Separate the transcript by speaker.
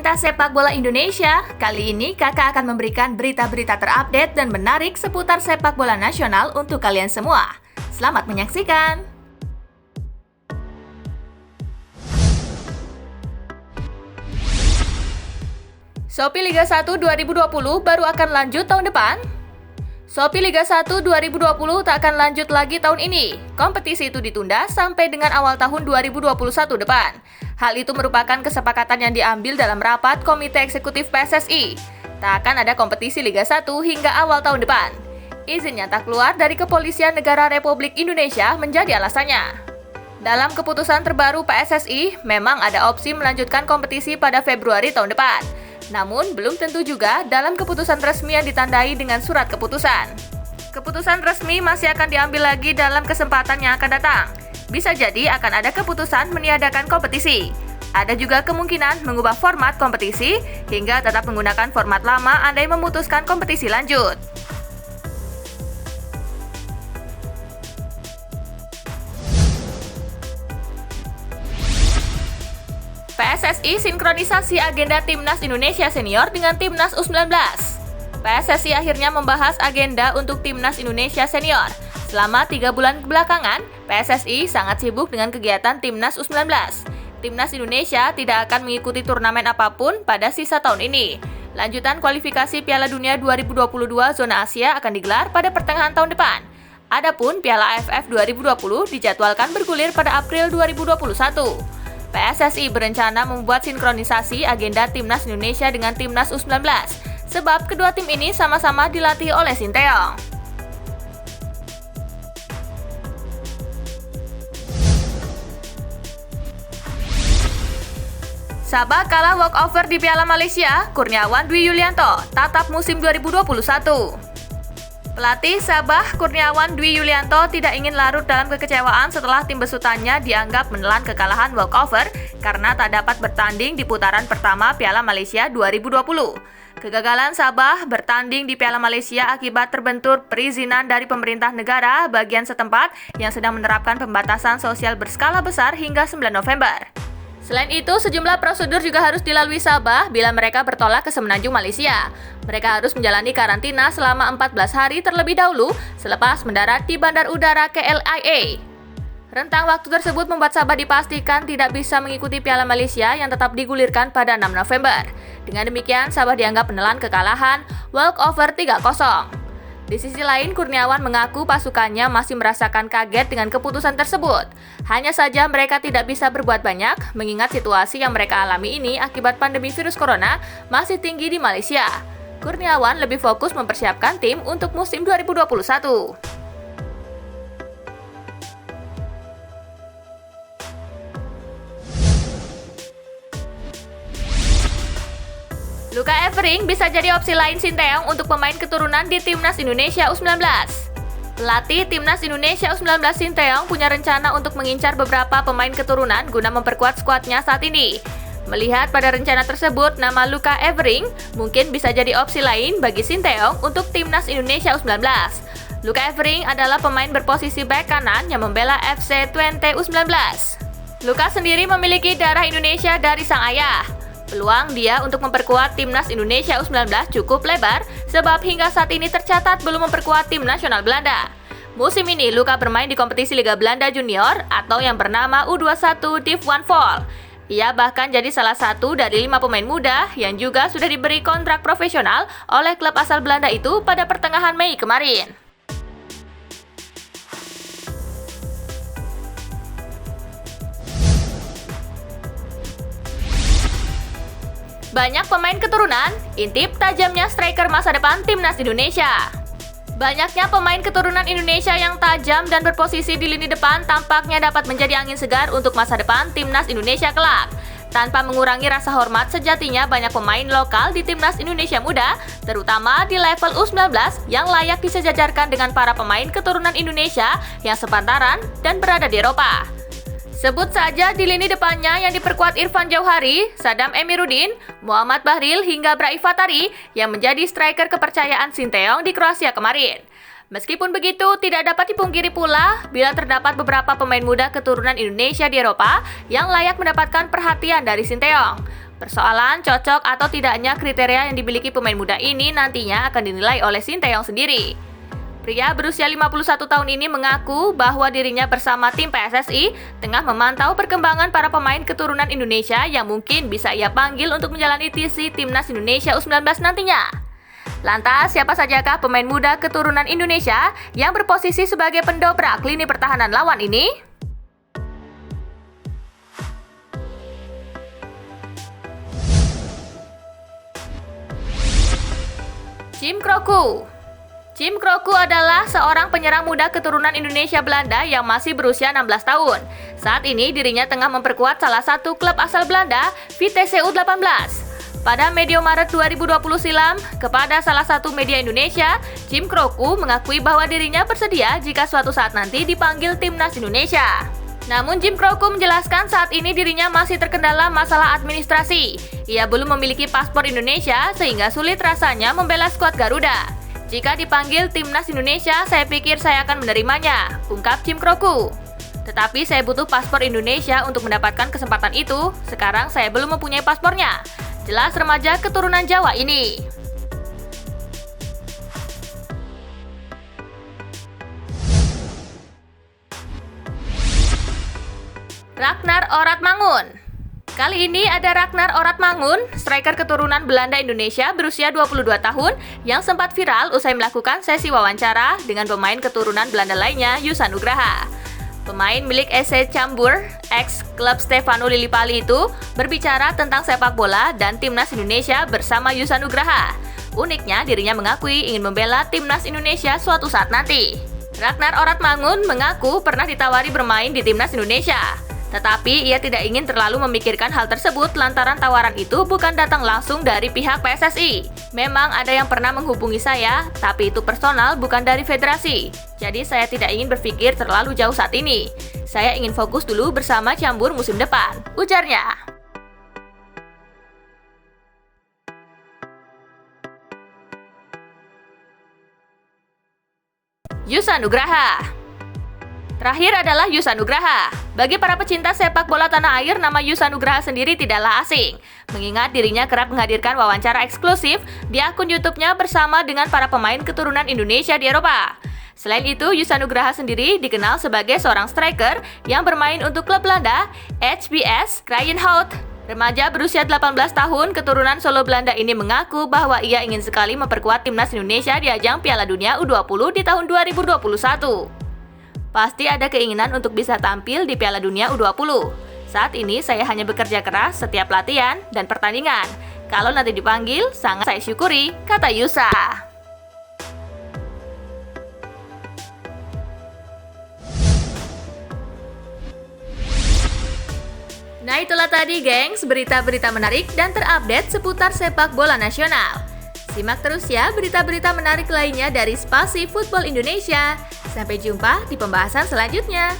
Speaker 1: Komunitas Sepak Bola Indonesia, kali ini kakak akan memberikan berita-berita terupdate dan menarik seputar sepak bola nasional untuk kalian semua. Selamat menyaksikan! Shopee Liga 1 2020 baru akan lanjut tahun depan? Shopee Liga 1 2020 tak akan lanjut lagi tahun ini. Kompetisi itu ditunda sampai dengan awal tahun 2021 depan. Hal itu merupakan kesepakatan yang diambil dalam rapat Komite Eksekutif PSSI. Tak akan ada kompetisi Liga 1 hingga awal tahun depan. Izinnya tak keluar dari Kepolisian Negara Republik Indonesia menjadi alasannya. Dalam keputusan terbaru PSSI, memang ada opsi melanjutkan kompetisi pada Februari tahun depan. Namun, belum tentu juga dalam keputusan resmi yang ditandai dengan surat keputusan. Keputusan resmi masih akan diambil lagi dalam kesempatan yang akan datang. Bisa jadi akan ada keputusan meniadakan kompetisi. Ada juga kemungkinan mengubah format kompetisi hingga tetap menggunakan format lama andai memutuskan kompetisi lanjut. PSSI sinkronisasi agenda Timnas Indonesia Senior dengan Timnas U19. PSSI akhirnya membahas agenda untuk Timnas Indonesia Senior. Selama 3 bulan belakangan, PSSI sangat sibuk dengan kegiatan Timnas U19. Timnas Indonesia tidak akan mengikuti turnamen apapun pada sisa tahun ini. Lanjutan kualifikasi Piala Dunia 2022 zona Asia akan digelar pada pertengahan tahun depan. Adapun Piala AFF 2020 dijadwalkan bergulir pada April 2021. PSSI berencana membuat sinkronisasi agenda Timnas Indonesia dengan Timnas U19, sebab kedua tim ini sama-sama dilatih oleh Sinteyong. Sabah kalah walkover di Piala Malaysia, Kurniawan Dwi Yulianto tatap musim 2021. Pelatih Sabah Kurniawan Dwi Yulianto tidak ingin larut dalam kekecewaan setelah tim besutannya dianggap menelan kekalahan walkover karena tak dapat bertanding di putaran pertama Piala Malaysia 2020. Kegagalan Sabah bertanding di Piala Malaysia akibat terbentur perizinan dari pemerintah negara bagian setempat yang sedang menerapkan pembatasan sosial berskala besar hingga 9 November. Selain itu, sejumlah prosedur juga harus dilalui Sabah bila mereka bertolak ke Semenanjung Malaysia. Mereka harus menjalani karantina selama 14 hari terlebih dahulu selepas mendarat di Bandar Udara KLIA. Rentang waktu tersebut membuat Sabah dipastikan tidak bisa mengikuti Piala Malaysia yang tetap digulirkan pada 6 November. Dengan demikian, Sabah dianggap menelan kekalahan walkover 3-0. Di sisi lain, Kurniawan mengaku pasukannya masih merasakan kaget dengan keputusan tersebut. Hanya saja mereka tidak bisa berbuat banyak, mengingat situasi yang mereka alami ini akibat pandemi virus corona masih tinggi di Malaysia. Kurniawan lebih fokus mempersiapkan tim untuk musim 2021. Luka Evering bisa jadi opsi lain Sinteyong untuk pemain keturunan di Timnas Indonesia U19. Pelatih Timnas Indonesia U19 Sinteyong punya rencana untuk mengincar beberapa pemain keturunan guna memperkuat skuadnya saat ini. Melihat pada rencana tersebut, nama Luka Evering mungkin bisa jadi opsi lain bagi Sinteyong untuk Timnas Indonesia U19. Luka Evering adalah pemain berposisi bek kanan yang membela FC Twente U19. Luka sendiri memiliki darah Indonesia dari sang ayah. Peluang dia untuk memperkuat Timnas Indonesia U19 cukup lebar sebab hingga saat ini tercatat belum memperkuat tim nasional Belanda. Musim ini Luka bermain di kompetisi Liga Belanda Junior atau yang bernama U21 Div 1 Vol. Ia bahkan jadi salah satu dari 5 pemain muda yang juga sudah diberi kontrak profesional oleh klub asal Belanda itu pada pertengahan Mei kemarin. Banyak pemain keturunan, intip tajamnya striker masa depan Timnas Indonesia. Banyaknya pemain keturunan Indonesia yang tajam dan berposisi di lini depan tampaknya dapat menjadi angin segar untuk masa depan Timnas Indonesia kelak. Tanpa mengurangi rasa hormat, sejatinya banyak pemain lokal di Timnas Indonesia muda, terutama di level U19 yang layak disejajarkan dengan para pemain keturunan Indonesia yang sepantaran dan berada di Eropa. Sebut saja di lini depannya yang diperkuat Irfan Jauhari, Sadam Emiruddin, Muhammad Bahril hingga Braiff Fatari yang menjadi striker kepercayaan Sinteyong di Kroasia kemarin. Meskipun begitu, tidak dapat dipungkiri pula bila terdapat beberapa pemain muda keturunan Indonesia di Eropa yang layak mendapatkan perhatian dari Sinteyong. Persoalan cocok atau tidaknya kriteria yang dimiliki pemain muda ini nantinya akan dinilai oleh Sinteyong sendiri. Pria berusia 51 tahun ini mengaku bahwa dirinya bersama tim PSSI tengah memantau perkembangan para pemain keturunan Indonesia yang mungkin bisa ia panggil untuk menjalani TC Timnas Indonesia U19 nantinya. Lantas, siapa sajakah pemain muda keturunan Indonesia yang berposisi sebagai pendobrak lini pertahanan lawan ini? Jim Kroku. Jim Kroku adalah seorang penyerang muda keturunan Indonesia Belanda yang masih berusia 16 tahun. Saat ini dirinya tengah memperkuat salah satu klub asal Belanda, Vitesse U18. Pada medio Maret 2020 silam, kepada salah satu media Indonesia, Jim Kroku mengakui bahwa dirinya bersedia jika suatu saat nanti dipanggil Timnas Indonesia. Namun Jim Kroku menjelaskan saat ini dirinya masih terkendala masalah administrasi. Ia belum memiliki paspor Indonesia sehingga sulit rasanya membela skuad Garuda. Jika dipanggil Timnas Indonesia, saya pikir saya akan menerimanya, ungkap Jim Kroku. Tetapi saya butuh paspor Indonesia untuk mendapatkan kesempatan itu. Sekarang saya belum mempunyai paspornya. Jelas remaja keturunan Jawa ini. Ragnar Oratmangun. Kali ini ada Ragnar Oratmangun, striker keturunan Belanda Indonesia berusia 22 tahun yang sempat viral usai melakukan sesi wawancara dengan pemain keturunan Belanda lainnya, Yusa Nugraha. Pemain milik SC Cambuur, ex-klub Stefano Lillipali itu berbicara tentang sepak bola dan Timnas Indonesia bersama Yusa Nugraha. Uniknya, dirinya mengakui ingin membela Timnas Indonesia suatu saat nanti. Ragnar Oratmangun mengaku pernah ditawari bermain di Timnas Indonesia. Tetapi ia tidak ingin terlalu memikirkan hal tersebut lantaran tawaran itu bukan datang langsung dari pihak PSSI. Memang ada yang pernah menghubungi saya, tapi itu personal bukan dari federasi. Jadi saya tidak ingin berpikir terlalu jauh saat ini. Saya ingin fokus dulu bersama Cambuur musim depan, ujarnya. Yusa Nugraha. Terakhir adalah Yusa Nugraha. Bagi para pecinta sepak bola tanah air, nama Yusa Nugraha sendiri tidaklah asing. Mengingat dirinya kerap menghadirkan wawancara eksklusif di akun YouTube-nya bersama dengan para pemain keturunan Indonesia di Eropa. Selain itu, Yusa Nugraha sendiri dikenal sebagai seorang striker yang bermain untuk klub Belanda, HBS Kraaienhout. Remaja berusia 18 tahun keturunan Solo Belanda ini mengaku bahwa ia ingin sekali memperkuat timnas Indonesia di ajang Piala Dunia U20 di tahun 2021. Pasti ada keinginan untuk bisa tampil di Piala Dunia U20. Saat ini saya hanya bekerja keras setiap latihan dan pertandingan. Kalau nanti dipanggil, sangat saya syukuri, kata Yusa. Nah itulah tadi gengs, berita-berita menarik dan terupdate seputar sepak bola nasional. Simak terus ya berita-berita menarik lainnya dari Spasi Football Indonesia. Sampai jumpa di pembahasan selanjutnya.